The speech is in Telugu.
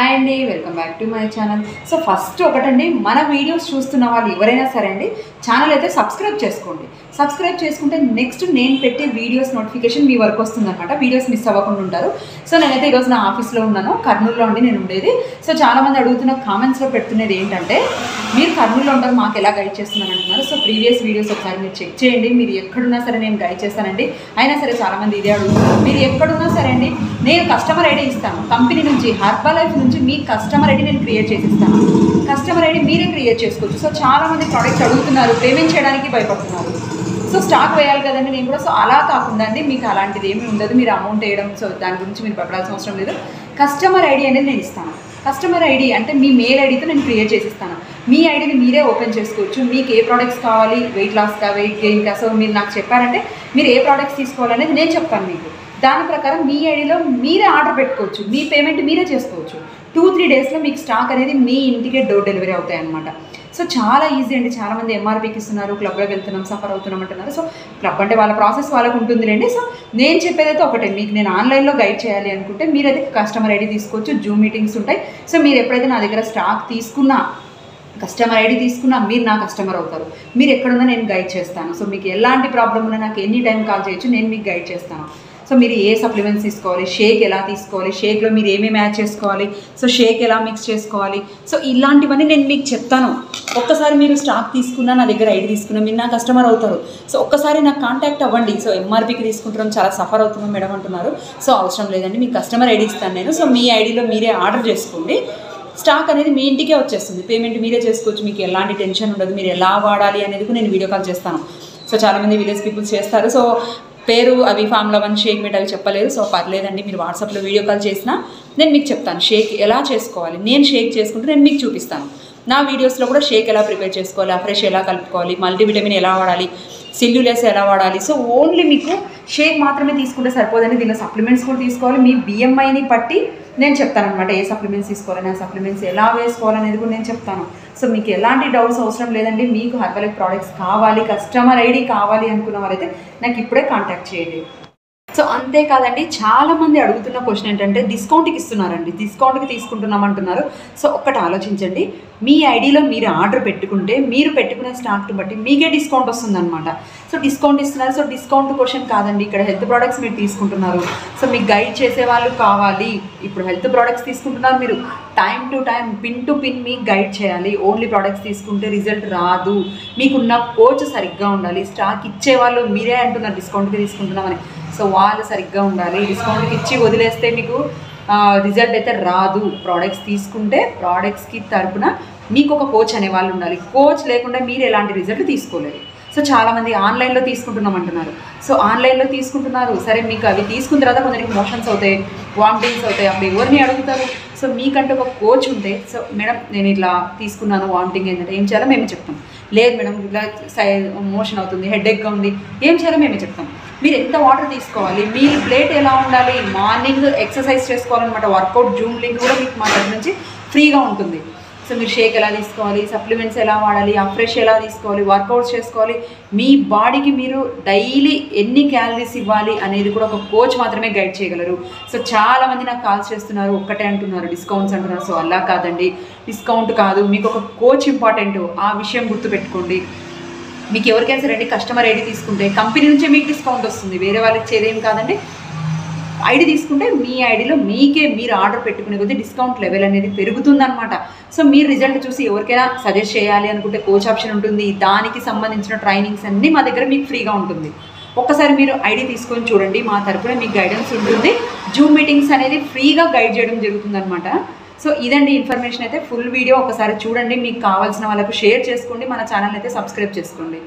అండి welcome back to my channel. So first ఒకటండి, మన వీడియోస్ చూస్తున్న వాళ్ళు ఎవరైనా సరే అండి ఛానల్ అయితే సబ్స్క్రైబ్ చేసుకోండి. సబ్స్క్రైబ్ చేసుకుంటే నెక్స్ట్ నేను పెట్టే వీడియోస్ నోటిఫికేషన్ మీ వరకు వస్తుందన్నమాట. వీడియోస్ మిస్ అవ్వకుండా ఉంటారు. సో నేనైతే ఈరోజు నా ఆఫీస్లో ఉన్నాను, కర్నూలులో ఉండి నేను ఉండేది. సో చాలామంది అడుగుతున్న కామెంట్స్లో పెడుతున్నది ఏంటంటే, మీరు కర్నూలులో ఉంటారు మాకు ఎలా గైడ్ చేస్తున్నాను అంటున్నారు. సో ప్రీవియస్ వీడియోస్ ఒకసారి మీరు చెక్ చేయండి. మీరు ఎక్కడున్నా సరే నేను గైడ్ చేస్తానండి. అయినా సరే చాలామంది ఇదే అడుగుతున్నారు. మీరు ఎక్కడున్నా సరే అండి, నేను కస్టమర్ ఐడి ఇస్తాను. కంపెనీ నుంచి హర్బల్ లైఫ్ నుంచి మీ కస్టమర్ ఐడి నేను క్రియేట్ చేసి ఇస్తాను. కస్టమర్ ఐడి మీరే క్రియేట్ చేసుకోవచ్చు. సో చాలామంది ప్రోడక్ట్స్ అడుగుతున్నారు, పేమెంట్ చేయడానికి భయపడుతున్నారు. సో స్టాక్ వేయాలి కదండి నేను కూడా. సో అలా కాకుండా అండి, మీకు అలాంటిది ఏమీ ఉండదు. మీరు అమౌంట్ వేయడం, సో దాని గురించి మీరు భయపడాల్సిన అవసరం లేదు. కస్టమర్ ఐడి అనేది నేను ఇస్తాను. కస్టమర్ ఐడి అంటే మీ మెయిల్ ఐడితో నేను క్రియేట్ చేసి ఇస్తాను. మీ ఐడిని మీరే ఓపెన్ చేసుకోవచ్చు. మీకు ఏ ప్రోడక్ట్స్ కావాలి, వెయిట్ లాస్కా, వెయిట్ గెయిన్కా, సో మీరు నాకు చెప్పారంటే మీరు ఏ ప్రోడక్ట్స్ తీసుకోవాలనేది నేను చెప్తాను మీకు. దాని ప్రకారం మీ ఐడిలో మీరే ఆర్డర్ పెట్టుకోవచ్చు. మీ పేమెంట్ మీరే చేసుకోవచ్చు. 2-3 డేస్లో మీకు స్టాక్ అనేది మీ ఇంటికే డోర్ డెలివరీ అవుతాయి అన్నమాట. సో చాలా ఈజీ అండి. చాలామంది ఎంఆర్పీకి ఇస్తున్నారు, క్లబ్లోకి వెళ్తున్నాం, సఫర్ అవుతున్నాం అంటున్నారు. సో క్లబ్ అంటే వాళ్ళ ప్రాసెస్ వాళ్ళకు ఉంటుందిలేండి. సో నేను చెప్పేదైతే ఒకటే, మీకు నేను ఆన్లైన్లో గైడ్ చేయాలి అనుకుంటే మీరైతే కస్టమర్ ఐడి తీసుకోవచ్చు. జూమ్ మీటింగ్స్ ఉంటాయి. సో మీరు ఎప్పుడైతే నా దగ్గర స్టాక్ తీసుకున్నా, కస్టమర్ ఐడి తీసుకున్నా, మీరు నా కస్టమర్ అవుతారు. మీరు ఎక్కడున్నా నేను గైడ్ చేస్తాను. సో మీకు ఎలాంటి ప్రాబ్లం ఉన్నా నాకు ఎనీ టైం కాల్ చేయొచ్చు, నేను మీకు గైడ్ చేస్తాను. సో మీరు ఏ సప్లిమెంట్స్ తీసుకోవాలి, షేక్ ఎలా తీసుకోవాలి, షేక్లో మీరు ఏమేమి యాడ్ చేసుకోవాలి, సో షేక్ ఎలా మిక్స్ చేసుకోవాలి, సో ఇలాంటివన్నీ నేను మీకు చెప్తాను. ఒక్కసారి మీరు స్టాక్ తీసుకున్నా, నా దగ్గర ఐడి తీసుకున్నా, మీరు నా కస్టమర్ అవుతారు. సో ఒక్కసారి నాకు కాంటాక్ట్ అవ్వండి. సో ఎంఆర్పీకి తీసుకుంటాం, చాలా సఫర్ అవుతున్నాం మేడం అంటున్నారు. సో అవసరం లేదండి, మీకు కస్టమర్ ఐడి ఇస్తాను నేను. సో మీ ఐడిలో మీరే ఆర్డర్ చేసుకోండి. స్టాక్ అనేది మీ ఇంటికే వచ్చేస్తుంది. పేమెంట్ మీరే చేసుకోవచ్చు. మీకు ఎలాంటి టెన్షన్ ఉండదు. మీరు ఎలా వాడాలి అనేది నేను వీడియో కాల్ చేస్తాను. సో చాలామంది విలేజ్ పీపుల్స్ చేస్తారు. సో పేరు అవి ఫార్ములా 1 షేక్ మేట్ అవి చెప్పలేదు. సో పర్లేదండి, మీరు వాట్సాప్లో వీడియో కాల్ చేసినా నేను మీకు చెప్తాను షేక్ ఎలా చేసుకోవాలి. నేను షేక్ చేసుకుంటే నేను మీకు చూపిస్తాను. నా వీడియోస్లో కూడా షేక్ ఎలా ప్రిపేర్ చేసుకోవాలి, ఫ్రెష్ ఎలా కలుపుకోవాలి, మల్టీవిటమిన్ ఎలా వాడాలి, సెల్యులస్ ఎలా వాడాలి. సో ఓన్లీ మీకు షేక్ మాత్రమే తీసుకుంటే సరిపోదండి. దీనిలో సప్లిమెంట్స్ కూడా తీసుకోవాలి. మీ బిఎంఐని బట్టి నేను చెప్తాను అనమాట. ఏ సప్లిమెంట్స్ తీసుకోవాలని, ఆ సప్లిమెంట్స్ ఎలా వేసుకోవాలనేది కూడా నేను చెప్తాను. సో మీకు ఎలాంటి డౌట్స్ అవసరం లేదండి. మీకు హర్బల్ లైఫ్ ప్రోడక్ట్స్ కావాలి, కస్టమర్ ఐడి కావాలి అనుకున్న వారైతే నాకు ఇప్పుడే కాంటాక్ట్ చేయండి. సో అంతేకాదండి, చాలామంది అడుగుతున్న క్వశ్చన్ ఏంటంటే, డిస్కౌంట్కి ఇస్తున్నారండి, డిస్కౌంట్కి తీసుకుంటున్నామంటున్నారు. సో ఒక్కటి ఆలోచించండి. మీ ఐడిలో మీరు ఆర్డర్ పెట్టుకుంటే మీరు పెట్టుకునే స్టాక్ని బట్టి మీకే డిస్కౌంట్ వస్తుందన్నమాట. సో డిస్కౌంట్ ఇస్తున్నారు. సో డిస్కౌంట్ క్వశ్చన్ కాదండి. ఇక్కడ హెల్త్ ప్రోడక్ట్స్ మీరు తీసుకుంటున్నారు. సో మీకు గైడ్ చేసే వాళ్ళు కావాలి. ఇప్పుడు హెల్త్ ప్రోడక్ట్స్ తీసుకుంటున్నారు, మీరు time to time, pin to pin మీకు గైడ్ చేయాలి. ఓన్లీ ప్రోడక్ట్స్ తీసుకుంటే రిజల్ట్ రాదు. మీకున్న కోచ్ సరిగ్గా ఉండాలి. స్టాక్ ఇచ్చేవాళ్ళు మీరే అంటున్నారు డిస్కౌంట్కి తీసుకుంటున్నామని. సో వాళ్ళు సరిగ్గా ఉండాలి. డిస్కౌంట్కి ఇచ్చి వదిలేస్తే మీకు రిజల్ట్ అయితే రాదు. ప్రోడక్ట్స్ తీసుకుంటే ప్రోడక్ట్స్కి తరపున మీకు ఒక కోచ్ అనే వాళ్ళు ఉండాలి. కోచ్ లేకుండా మీరు ఎలాంటి రిజల్ట్ తీసుకోలేరు. సో చాలామంది ఆన్లైన్లో తీసుకుంటున్నామంటున్నారు. సో ఆన్లైన్లో తీసుకుంటున్నారు, సరే మీకు అవి తీసుకున్న తర్వాత కొందరికి మోషన్స్ అవుతాయి, వామిటింగ్స్ అవుతాయి. అప్పుడు ఎవరిని అడుగుతారు? సో మీకంటే ఒక కోచ్ ఉంటే, సో మేడం నేను ఇట్లా తీసుకున్నాను, వామిటింగ్ ఏంటంటే ఏం చేయాలో మేమే చెప్తాం. లేదు మేడం ఇట్లా మోషన్ అవుతుంది, హెడేక్గా ఉంది, ఏం చేయాలో మేమే చెప్తాం. మీరు ఎంత వాటర్ తీసుకోవాలి, మీ ప్లేట్ ఎలా ఉండాలి, మార్నింగ్ ఎక్సర్సైజ్ చేసుకోవాలన్నమాట. వర్కౌట్ జూమ్ లింక్ కూడా మీకు మా దగ్గర నుంచి ఫ్రీగా ఉంటుంది. సో మీరు షేక్ ఎలా తీసుకోవాలి, సప్లిమెంట్స్ ఎలా వాడాలి, ఫ్రెష్ ఎలా తీసుకోవాలి, వర్కౌట్స్ చేసుకోవాలి, మీ బాడీకి మీరు డైలీ ఎన్ని క్యాలరీస్ ఇవ్వాలి అనేది కూడా ఒక కోచ్ మాత్రమే గైడ్ చేయగలరు. సో చాలామంది నాకు కాల్స్ చేస్తున్నారు, ఒక్కటే అంటున్నారు డిస్కౌంట్స్ అంటున్నారు. సో అలా కాదండి, డిస్కౌంట్ కాదు, మీకు ఒక కోచ్ ఇంపార్టెంట్. ఆ విషయం గుర్తుపెట్టుకోండి. మీకు ఎవరికైనా సరే అండి కస్టమర్ ఐడి తీసుకుంటే కంపెనీ నుంచే మీకు డిస్కౌంట్ వస్తుంది, వేరే వాళ్ళకి ఇచ్చేదేం కాదండి. ఐడి తీసుకుంటే మీ ఐడిలో మీకే మీరు ఆర్డర్ పెట్టుకునే కొద్దీ డిస్కౌంట్ లెవెల్ అనేది పెరుగుతుందన్నమాట. సో మీరు రిజల్ట్ చూసి ఎవరికైనా సజెస్ట్ చేయాలి అనుకుంటే కోచ్ ఆప్షన్ ఉంటుంది. దానికి సంబంధించిన ట్రైనింగ్స్ అన్నీ మా దగ్గర మీకు ఫ్రీగా ఉంటుంది. ఒక్కసారి మీరు ఐడి తీసుకొని చూడండి, మా తరపున మీకు గైడెన్స్ ఉంటుంది. జూమ్ మీటింగ్స్ అనేది ఫ్రీగా గైడ్ చేయడం జరుగుతుందన్నమాట. సో ఇదండి ఇన్ఫర్మేషన్ అయితే. ఫుల్ వీడియో ఒకసారి చూడండి, మీకు కావాల్సిన వాళ్ళకు షేర్ చేసుకోండి, మన ఛానల్ అయితే సబ్స్క్రైబ్ చేసుకోండి.